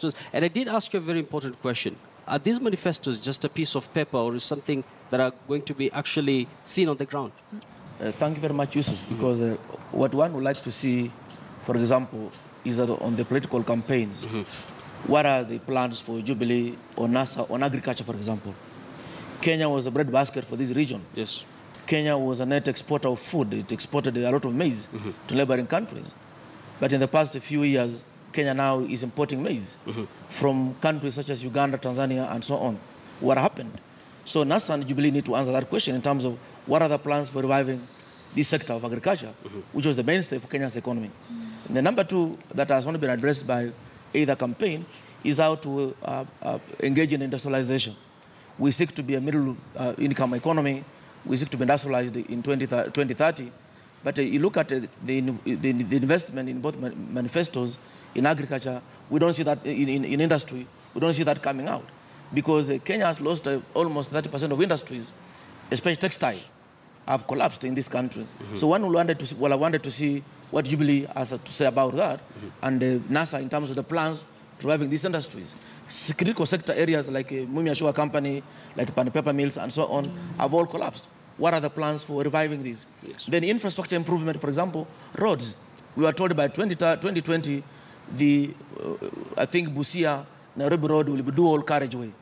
manifestos. And I did ask you a very important question. Are these manifestos just a piece of paper, or is something that are going to be actually seen on the ground? Thank you very much, Yusuf, because what one would like to see, for example, is that on the political campaigns, what are the plans for Jubilee or NASA on agriculture, for example? Kenya was a breadbasket for this region. Yes. Kenya was a net exporter of food. It exported a lot of maize to neighboring countries. But in the past few years, Kenya now is importing maize from countries such as Uganda, Tanzania, and so on. What happened? So NASA and Jubilee need to answer that question in terms of what are the plans for reviving this sector of agriculture, which was the mainstay for Kenya's economy. And the number two that has only been addressed by either campaign is how to engage in industrialization. We seek to be a middle income economy. We seek to be industrialized in 2030. But you look at the investment in both manifestos, in agriculture, we don't see that in industry, we don't see that coming out. Because Kenya has lost almost 30% of industries, especially textile, have collapsed in this country. So one wanted to see, I wanted to see what Jubilee has to say about that, and NASA in terms of the plans to reviving these industries. Critical sector areas like Mumia Sugar Company, like Pan Paper Mills, and so on, have all collapsed. What are the plans for reviving these? Yes. Then infrastructure improvement, for example, roads. We were told by 2020, I think Busia, Nairobi Road will be dual carriageway.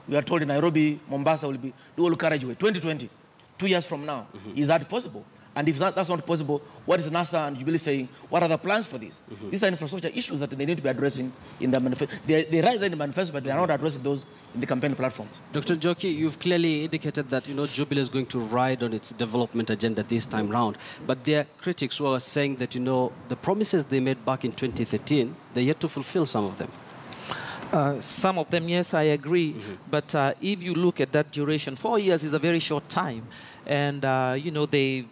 We are told in Nairobi, Mombasa will be dual carriageway. 2020, 2 years from now. Is that possible? And if that's not possible, what is NASA and Jubilee saying? What are the plans for this? These are infrastructure issues that they need to be addressing in the manifesto. They write them in the manifesto, but they are not addressing those in the campaign platforms. Dr. Njoki, you've clearly indicated that Jubilee is going to ride on its development agenda this time round. But there are critics who are saying that the promises they made back in 2013, they're yet to fulfill some of them. Some of them, yes, I agree. But if you look at that duration, 4 years is a very short time, and they.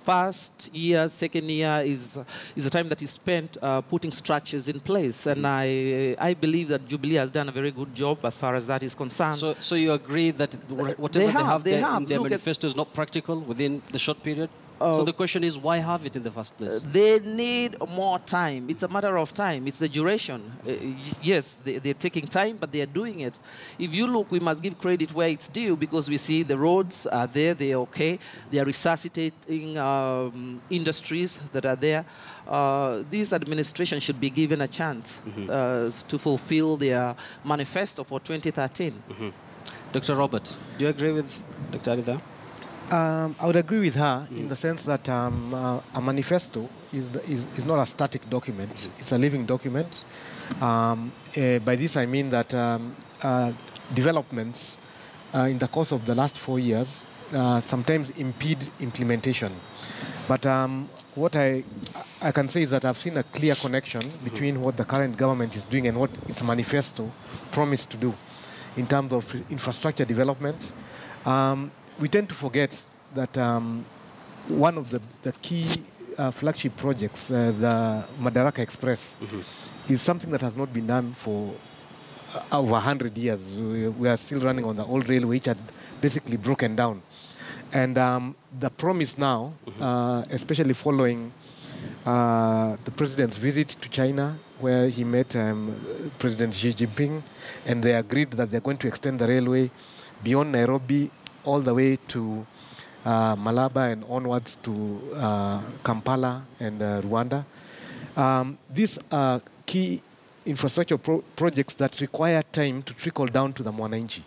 First year, second year is a time that is spent putting structures in place. And I believe that Jubilee has done a very good job as far as that is concerned. So you agree that whatever they have in their manifesto is not practical within the short period? So the question is, why have it in the first place? They need more time. It's a matter of time. It's the duration. Yes, they're taking time, but they are doing it. If you look, we must give credit where it's due, because we see the roads are there, they're okay. They are resuscitating industries that are there. This administration should be given a chance to fulfill their manifesto for 2013. Dr. Robert, do you agree with Dr. Adida? I would agree with her in the sense that a manifesto is not a static document. It's a living document. By this I mean that developments in the course of the last 4 years sometimes impede implementation. But what I can say is that I've seen a clear connection between what the current government is doing and what its manifesto promised to do in terms of infrastructure development. We tend to forget that one of the key flagship projects, the Madaraka Express, is something that has not been done for over 100 years. We are still running on the old railway, which had basically broken down. And the promise now, especially following the president's visit to China, where he met President Xi Jinping, and they agreed that they're going to extend the railway beyond Nairobi all the way to Malaba and onwards to Kampala and Rwanda. These are key infrastructure projects that require time to trickle down to the Mwananchi.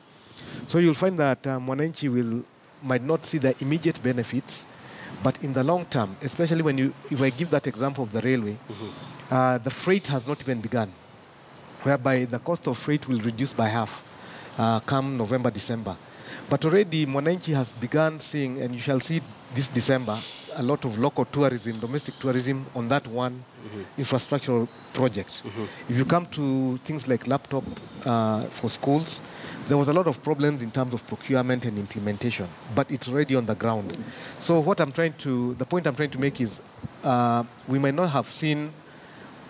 So you'll find that Mwananchi might not see the immediate benefits, but in the long term, especially if I give that example of the railway, the freight has not even begun, whereby the cost of freight will reduce by half come November, December. But already Mwananchi has begun seeing, and you shall see this December, a lot of local tourism, domestic tourism on that one infrastructural project. If you come to things like laptop for schools, there was a lot of problems in terms of procurement and implementation, but it's already on the ground. So the point I'm trying to make is we might not have seen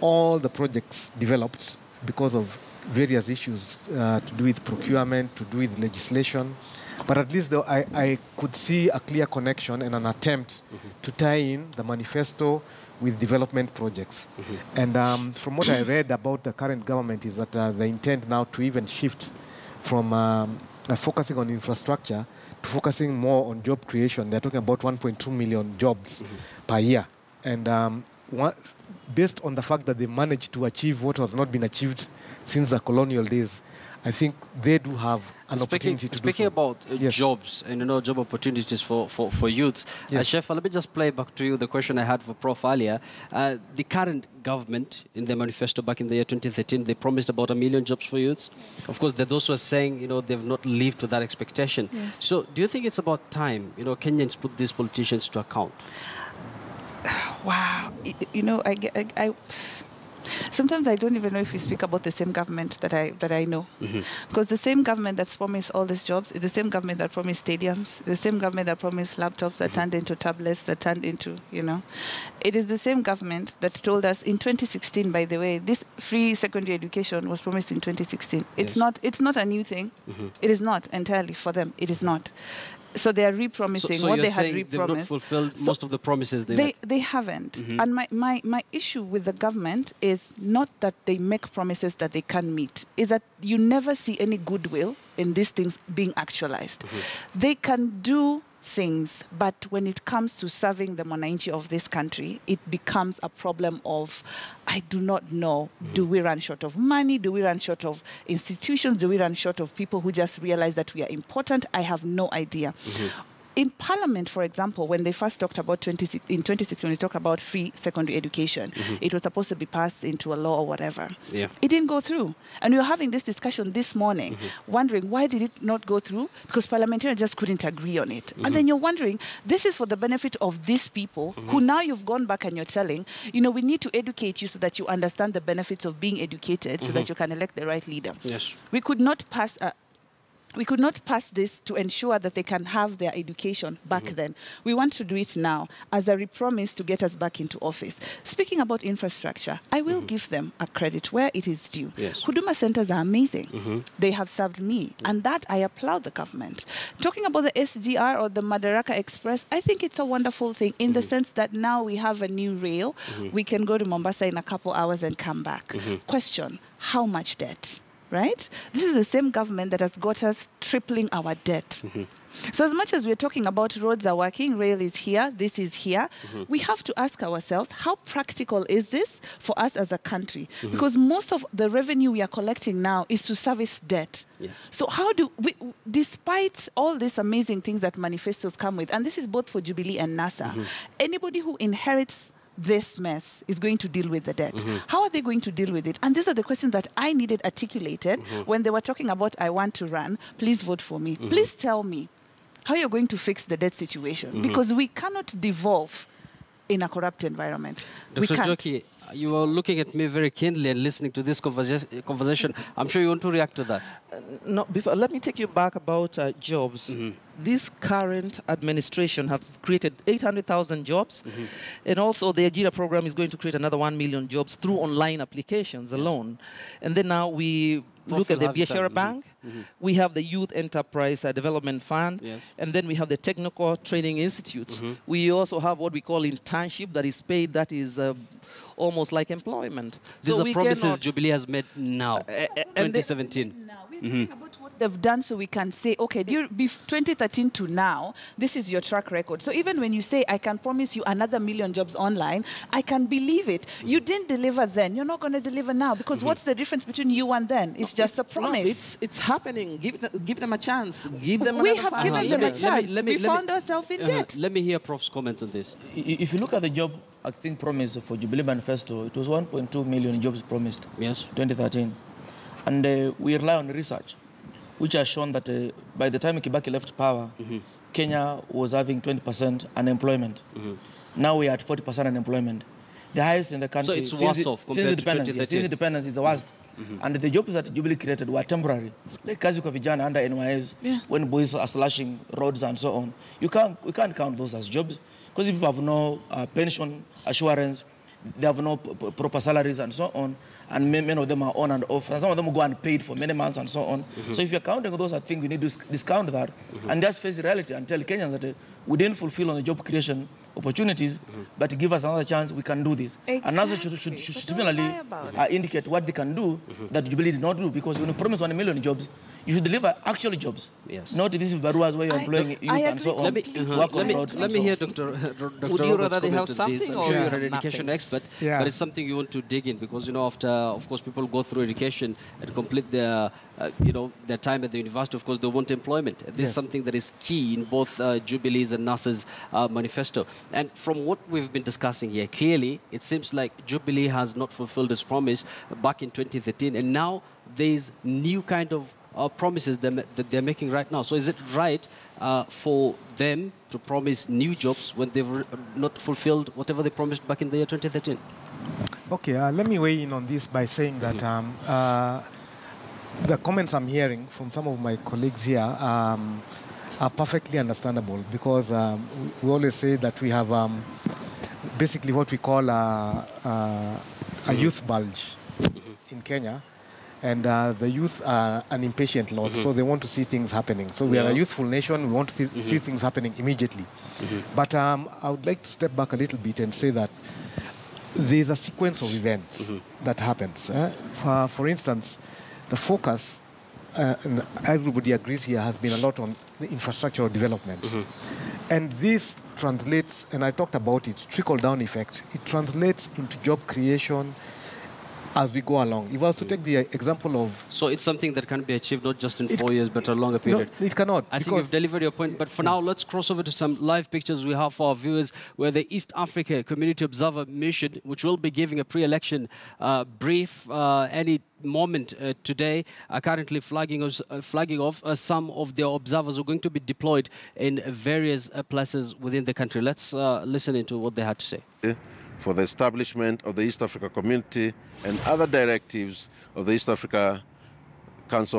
all the projects developed because of various issues to do with procurement, to do with legislation. But at least I could see a clear connection and an attempt to tie in the manifesto with development projects. And from what I read about the current government is that they intend now to even shift from focusing on infrastructure to focusing more on job creation. They're talking about 1.2 million jobs per year. And based on the fact that they managed to achieve what has not been achieved since the colonial days, I think they do have an opportunity to do so. Speaking about jobs and job opportunities for youths, Chef, let me just play back to you the question I had for Prof earlier. The current government, in their manifesto back in the year 2013, they promised about 1 million jobs for youths. Of course, there are those who are saying, they've not lived to that expectation. Yes. So do you think it's about time, Kenyans put these politicians to account? Wow. I sometimes I don't even know if we speak about the same government that I know. Because the same government that's promised all these jobs is the same government that promised stadiums, the same government that promised laptops that turned into tablets, that turned into, It is the same government that told us in 2016, by the way, this free secondary education was promised in 2016. It's not a new thing. It is not entirely for them. It is not. So they are re-promising what they had re-promised. They've not fulfilled most of the promises they made. They haven't. And my issue with the government is not that they make promises that they can't meet. Is that you never see any goodwill in these things being actualized. They can do things, but when it comes to serving the mwananchi of this country, it becomes a problem of, I do not know, do we run short of money? Do we run short of institutions? Do we run short of people who just realize that we are important? I have no idea. In Parliament, for example, when they first talked about in 2016, when they talked about free secondary education, it was supposed to be passed into a law or whatever. Yeah. It didn't go through. And we were having this discussion this morning, wondering why did it not go through? Because parliamentarians just couldn't agree on it. And then you're wondering, this is for the benefit of these people who now you've gone back and you're telling, we need to educate you so that you understand the benefits of being educated so that you can elect the right leader. Yes. We could not pass this to ensure that they can have their education back then. We want to do it now as a promise to get us back into office. Speaking about infrastructure, I will give them a credit where it is due. Yes. Huduma centers are amazing. They have served me, and that I applaud the government. Talking about the SGR or the Madaraka Express, I think it's a wonderful thing in the sense that now we have a new rail. We can go to Mombasa in a couple hours and come back. Question, how much debt? Right? This is the same government that has got us tripling our debt. So as much as we're talking about roads are working, rail is here, this is here, we have to ask ourselves, how practical is this for us as a country? Because most of the revenue we are collecting now is to service debt. Yes. So how do we, despite all these amazing things that manifestos come with, and this is both for Jubilee and NASA, anybody who inherits this mess is going to deal with the debt. How are they going to deal with it? And these are the questions that I needed articulated when they were talking about, I want to run, please vote for me. Please tell me how you're going to fix the debt situation, because we cannot devolve in a corrupt environment. Dr. Joki, you are looking at me very keenly and listening to this conversation. I'm sure you want to react to that. No, let me take you back about jobs. This current administration has created 800,000 jobs, and also the Ajira program is going to create another 1 million jobs through online applications alone. And then now we look at the Biashara Bank, we have the Youth Enterprise Development Fund, and then we have the Technical Training Institute. We also have what we call internship that is paid, that is almost like employment. These are promises Jubilee has made now, 2017. Now, we're talking about what they've done so we can say, okay, 2013 to now, this is your track record. So even when you say, I can promise you another 1 million jobs online, I can believe it. You didn't deliver then. You're not going to deliver now. Because what's the difference between you and then? It's just a promise. It's happening. Give them a chance. Give them we have given them a chance. We found ourselves in debt. Let me hear Prof's comment on this. If you look at the job, I think, promise for Jubilee Manifesto, it was 1.2 million jobs promised. Yes. 2013. And we rely on research, which has shown that by the time Kibaki left power, Kenya was having 20% unemployment. Now we are at 40% unemployment. The highest in the country. So it's worse off compared to 2013. Since independence is the worst. And the jobs that Jubilee created were temporary. Like kazi kwa vijana under NYS, when boys are slashing roads and so on. We can't count those as jobs. Because people have no pension assurance, they have no proper salaries and so on, and many of them are on and off, and some of them go unpaid for many months and so on. So if you're counting those, I think we need to discount that and just face the reality and tell Kenyans that we didn't fulfill on the job creation of opportunities, but give us another chance, we can do this. Exactly. And also should similarly indicate what they can do that Jubilee did not do, because when you promise 1 million jobs, you should deliver actual jobs. Yes. Not this is Baruas where you're employing youth and so on. Let me hear Dr. Would you rather they have this. something I'm or sure you're an nothing? education expert, Yeah. but it's something you want to dig in because, you know, after, of course, people go through education and complete their, their time at the university, of course, they want employment. This is something that is key in both Jubilee's and NASA's manifesto. And from what we've been discussing here, clearly, it seems like Jubilee has not fulfilled its promise back in 2013, and now there's new kind of promises that they're making right now. So is it right for them to promise new jobs when they've not fulfilled whatever they promised back in the year 2013? Okay, let me weigh in on this by saying that the comments I'm hearing from some of my colleagues here are perfectly understandable, because we always say that we have basically what we call a youth bulge in Kenya. And the youth are an impatient lot, so they want to see things happening. So we are a youthful nation, we want to see things happening immediately. But I would like to step back a little bit and say that there's a sequence of events that happens. For instance, the focus, and everybody agrees here, has been a lot on the infrastructural development. And this translates, and I talked about it, trickle-down effect. It translates into job creation as we go along. If I was to take the example of... So it's something that can be achieved not just in 4 years, but a longer period. No, it cannot. I think you've delivered your point. But for now, let's cross over to some live pictures we have for our viewers, where the East Africa Community Observer Mission, which will be giving a pre-election brief any moment today, are currently flagging off some of their observers who are going to be deployed in various places within the country. Let's listen into what they had to say. For the establishment of the East Africa Community and other directives of the East Africa Council